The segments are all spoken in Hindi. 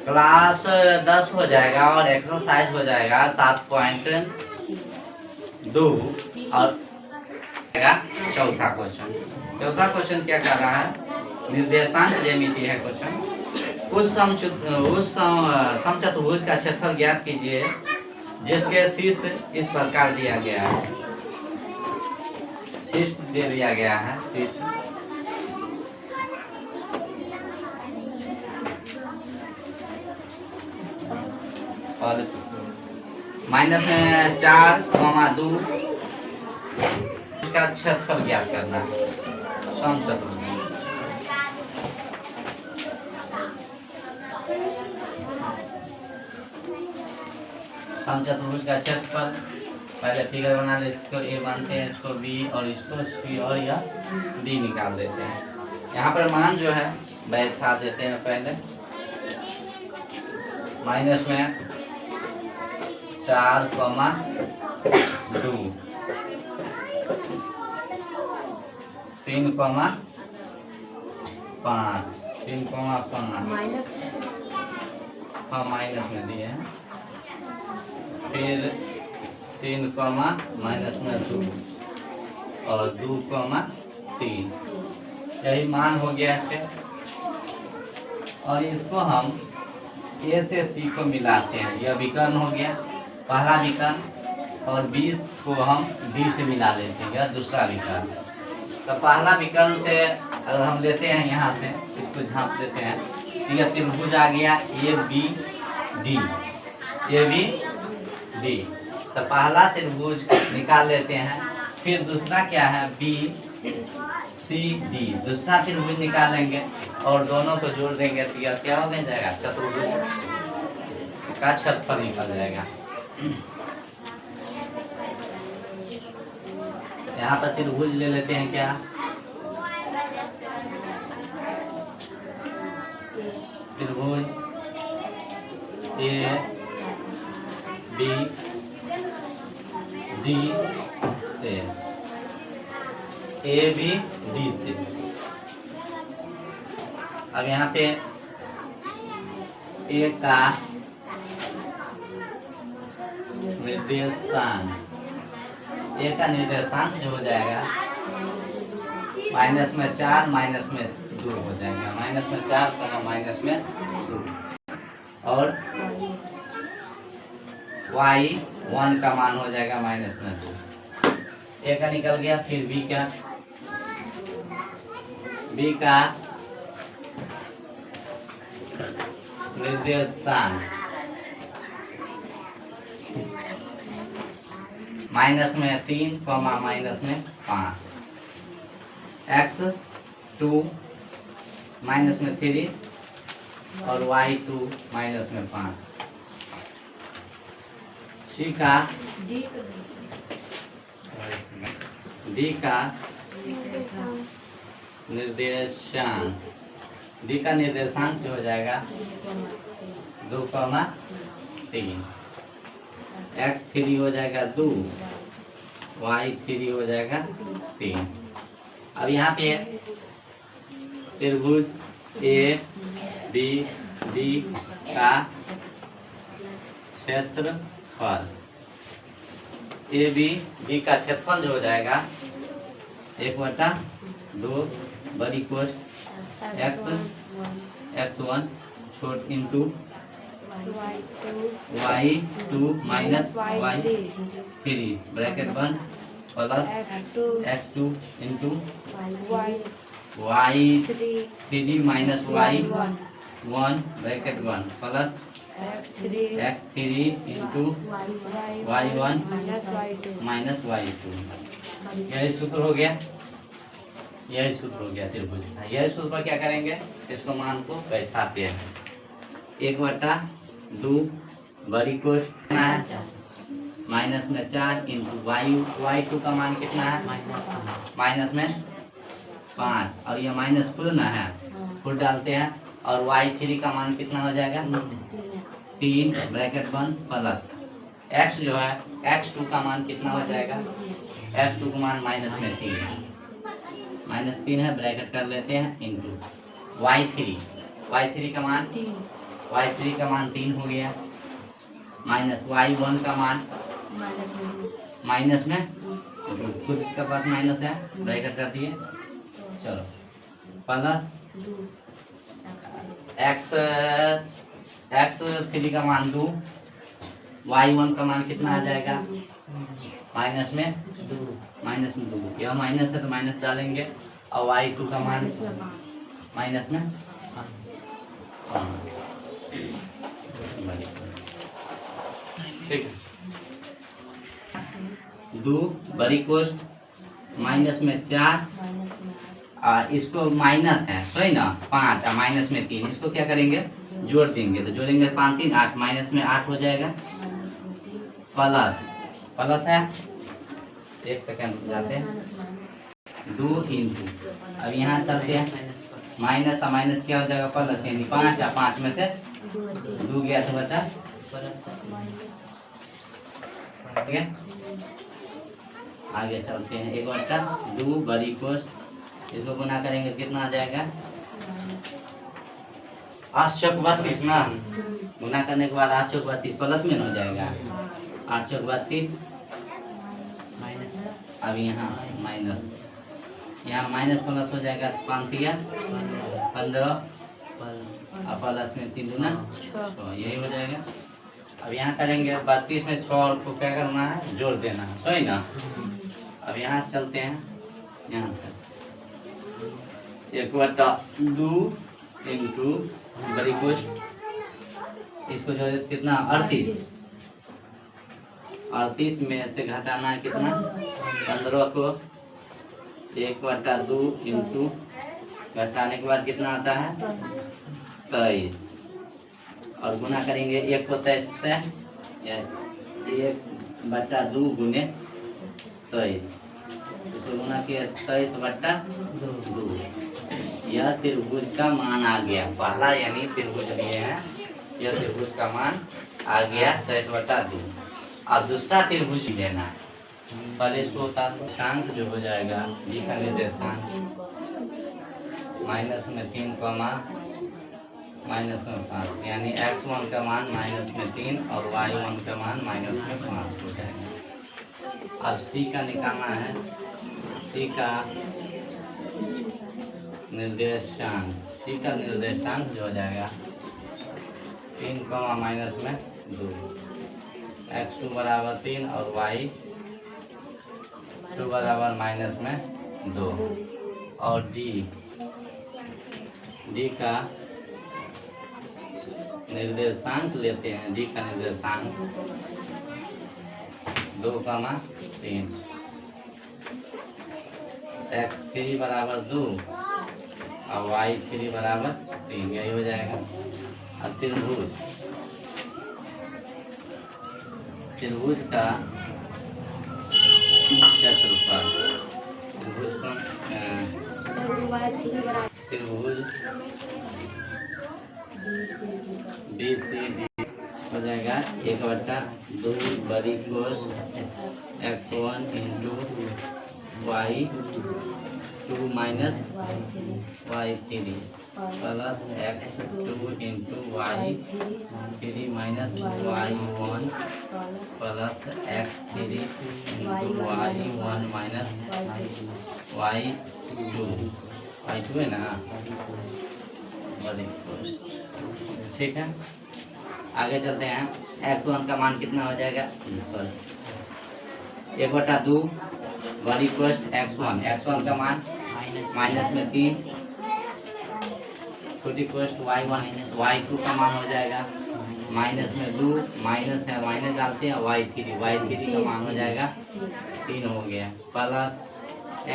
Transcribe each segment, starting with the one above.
क्लास 10 हो जाएगा और एक्सरसाइज हो जाएगा 7.2 और चौथा क्वेश्चन। चौथा क्वेश्चन क्या कर रहा है, निर्देशांक ज्यामिति है क्वेश्चन। उस समचतुर्भुज का क्षेत्रफल ज्ञात कीजिए जिसके शीर्ष इस प्रकार दिया गया है। शीर्ष दे दिया गया है, शीर्ष और माइनस में 4,2 का क्षेत्रफल ज्ञात करना है। समचतुर्भुज समचतुर्भुज का क्षेत्रफल पहले फिगर बना देते, इसको ए मानते हैं, इसको बी और इसको सी और यह डी निकाल देते हैं। यहाँ पर मान जो है बैठा देते हैं पहले। माइनस में 4,2 3,5 3,5 हाँ माइनस में दिए हैं। फिर 3, माइनस में 2 और 2,3 यही मान हो गया इसके। और इसको हम ए से सी को मिलाते हैं, यह विकर्ण हो गया पहला विकर्ण, और 20 को हम डी से मिला देते हैं, यह दूसरा विकर्ण। तो पहला विकर्ण से अगर हम लेते हैं यहाँ से, इसको झाँप देते हैं, तो यह त्रिभुज आ गया ए बी डी। तो पहला त्रिभुज निकाल लेते हैं। फिर दूसरा क्या है, बी सी डी, दूसरा त्रिभुज निकालेंगे और दोनों को जोड़ देंगे तो यह क्या हो जाएगा, चतुर्भुज का क्षेत्रफल निकल जाएगा। यहाँ पर त्रिभुज ले लेते हैं, क्या त्रिभुज ए बी डी से, ए बी डी से। अब यहाँ पे ए का निर्देशांक, ए का निर्देशांक जो हो जाएगा माइनस में 4 माइनस में 2 हो जाएगा, माइनस में 4 माइनस में 2। और y1 का मान हो जाएगा माइनस में 2। ए का निकल गया। फिर बी का निर्देशांक माइनस में 3, माइनस में 5, x2 माइनस में 3 और y2 माइनस में 5। डी का निर्देशांक जो हो जाएगा 2,3, x3 हो जाएगा 2, y3 हो जाएगा 3। अब यहाँ पे त्रिभुज ए बी डी का क्षेत्रफल, ए बी डी का क्षेत्रफल जो हो जाएगा 1/2 बड़ी कोष्ठ x1 छोट into y2 minus y3 bracket 1 plus x2 into y3 minus y1 bracket 1 plus x3 into y1 minus y2। यही सूत्र हो गया, यही सूत्र हो गया त्रिभुज का। यही सूत्र पर क्या करेंगे, इसको मान को बैठाते हैं। 1/2 बड़ी कोष्ठ कितना है, माइनस में 4 इंटू y2 का मान कितना है, माइनस में 5, और ये माइनस पूर्ण है, फुल डालते हैं। और y3 का मान कितना हो जाएगा, 3 ब्रैकेट 1 प्लस x जो है x2 का मान कितना हो जाएगा, x2 का मान माइनस में 3 है, -3 है, ब्रैकेट कर लेते हैं, इंटू y3 का मान y3 का मान 3 हो गया, माइनस y1 का मान माइनस में खुद इसका पास माइनस है, ब्रैकेट कर दिए, चलो प्लस x3 का मान 2, y1 का मान कितना आ जाएगा, माइनस में 2, यह माइनस है तो माइनस डालेंगे, और y2 का मान माइनस में 5, ठीक है। 2 बड़ी कोष्ट माइनस में 4, इसको माइनस है सही ना, 5 और माइनस में 3, इसको क्या करेंगे जोड़ देंगे, तो जोड़ेंगे 5 3 8, माइनस में 8 हो जाएगा, प्लस है, एक सेकंड जाते हैं 2 इंटू, अब यहाँ चलते हैं माइनस और माइनस क्या हो जाएगा प्लस, यानी 5 या 5 में से 2 गया तो बचा, ठीक है। आगे चलते हैं, एक बट्टा 2 बड़ी कोष्ट, इसको गुना करेंगे कितना आ जाएगा 8 चौक 32 ना, गुना करने के बाद 8 चौक 32 प्लस में हो जाएगा, 8 चौक 32, अब यहाँ माइनस, यहाँ माइनस प्लस हो जाएगा 5 या 15 और प्लस में 3 दूना 6, यही हो जाएगा। अब यहाँ करेंगे 32 में 6 को क्या करना है जोड़ देना है, सही ना। अब यहाँ चलते हैं, यहाँ पर 1/2 इंटू बड़ी कोष्ट, इसको जोड़े कितना 38 में से घटाना है कितना 15 को, 1/2 इंटू घटाने के बाद कितना आता है 23, और गुना करेंगे 1 को 23 से, 1/2 गुने 23, इसको गुना किया 23/2, यह त्रिभुज का मान आ गया, पहला यानी त्रिभुज लिए हैं, यह त्रिभुज का मान आ गया 23/2। अब दूसरा त्रिभुज लेना, पहले इसको उतार दो, शांत जो हो जाएगा जी का निर्देशांक माइनस में 3 माइनस में 5, यानी x1 का मान माइनस में 3 और y1 का मान माइनस में 5 हो जाएगा। अब c का निकालना है, c का निर्देशांक जो हो जाएगा 3 माइनस में 2, x2 बराबर 3 और y2 बराबर माइनस में 2, और d का निर्देशांक लेते हैं, d का निर्देशांक 2, 3, x3 बराबर 2 और y3 बराबर 3, यही हो जाएगा। अब त्रिभुज का क्षेत्रफल, त्रिभुज BCD हो जाएगा 1/2 बड़ी कोष्ट x1 into y2 minus y3 plus x2 into y3 minus y1 plus x3 into y1 minus y2 है ना बड़ी कोष्ट, ठीक है। आगे चलते हैं, x1 का मान कितना हो जाएगा, सॉरी 1/2 बड़ी कोष्ट x1 का मान माइनस में 3, छोटी कोष्ट y2 का मान हो जाएगा माइनस में 2, माइनस है माइनस डालते हैं, y3 का मान हो जाएगा 3 हो गया, प्लस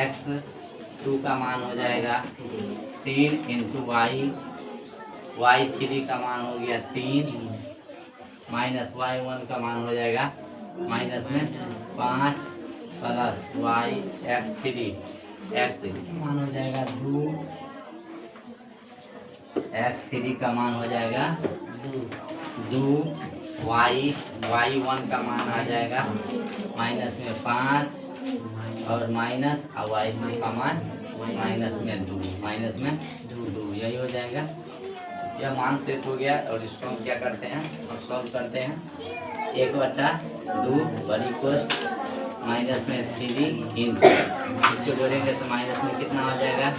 x2 का मान हो जाएगा 3 इंटू y3 का मान हो गया 3, माइनस y1 का मान हो जाएगा माइनस में 5, प्लस x3 का मान हो जाएगा 2, x3 का मान हो जाएगा 2, y1 का मान आ जाएगा माइनस में 5 और माइनस, और y2 का मान माइनस में 2, यही हो जाएगा। यह मान सेट हो गया और इसको हम क्या करते हैं और सॉल्व करते हैं। 1/2 बड़ी कोष्ट माइनस में 3 इंटू, इसको जोड़ेंगे तो माइनस में कितना हो जाएगा,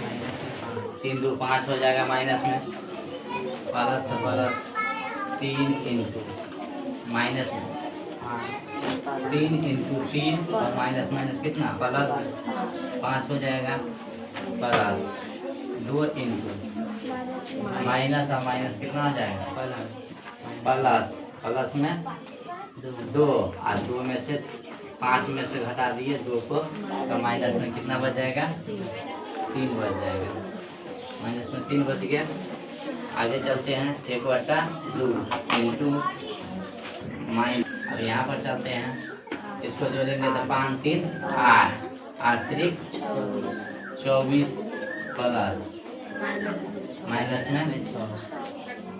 3 2 5 हो जाएगा माइनस में, प्लस तो प्लस 3 इंटू माइनस में 3 इंटू 3 और माइनस माइनस कितना प्लस 5 हो जाएगा, प्लस 2 इंटू माइनस और माइनस कितना हो जाएगा प्लस, प्लस में 2 और 2 में से 5 में से घटा दिए 2 को तो माइनस में कितना बच जाएगा 3 बच जाएगा, माइनस में 3 बच गया। आगे चलते हैं 1/2 इंटू माइनस, अब यहाँ पर चलते हैं इसको जोड़ेंगे तो 5 3 8 8 3 24 प्लस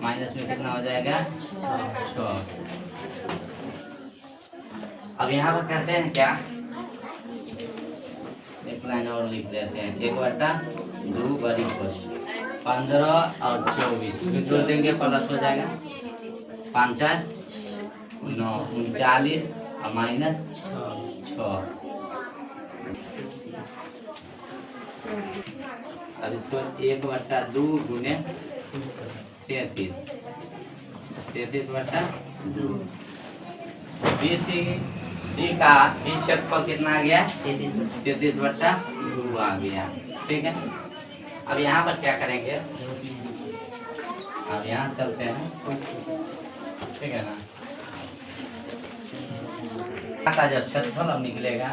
माइनस में कितना हो जाएगा 6। अब यहाँ पर करते हैं क्या, एक लाइन और लिख देते हैं। 1/2 बड़ी कोष्ट 15 और 24 जोड़ देंगे प्लस हो जाएगा 5 4 9 39 और माइनस 6। अब इसको 1/2 गुने 33 33/2 BCD का क्षेत्रफल कितना आ गया 33/2 आ गया। ठीक है, अब यहाँ पर क्या करेंगे, अब यहाँ चलते हैं, ठीक है ना, का जब क्षेत्रफल अब निकलेगा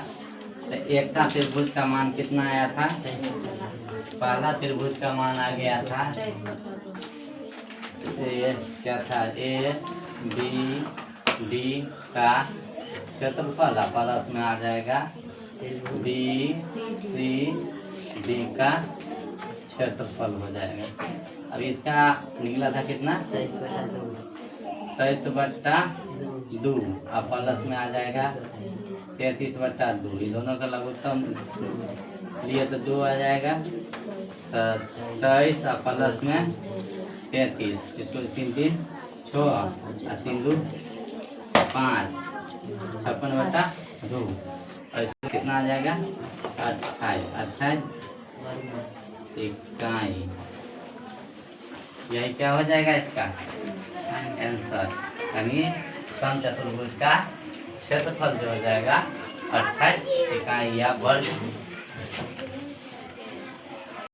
तो एक का त्रिभुज का मान कितना आया था, पहला त्रिभुज का मान आ गया था ये क्या था ABD का क्षेत्रफल प्लस में आ जाएगा BCD का क्षेत्रफल हो जाएगा। अब इसका निकला था कितना 23/2 अब प्लस में आ जाएगा 33/2, इन दोनों का लघुत्तम लिए तो 2 आ जाएगा, 23 और प्लस में 33, इसको 3 3 6 और 3 2 5 56/2 और इसको कितना आ जाएगा 28 इकाई, यही क्या हो जाएगा इसका आंसर, यानी समचतुर्भुज का क्षेत्रफल जो हो जाएगा 28 इकाई या वर्ग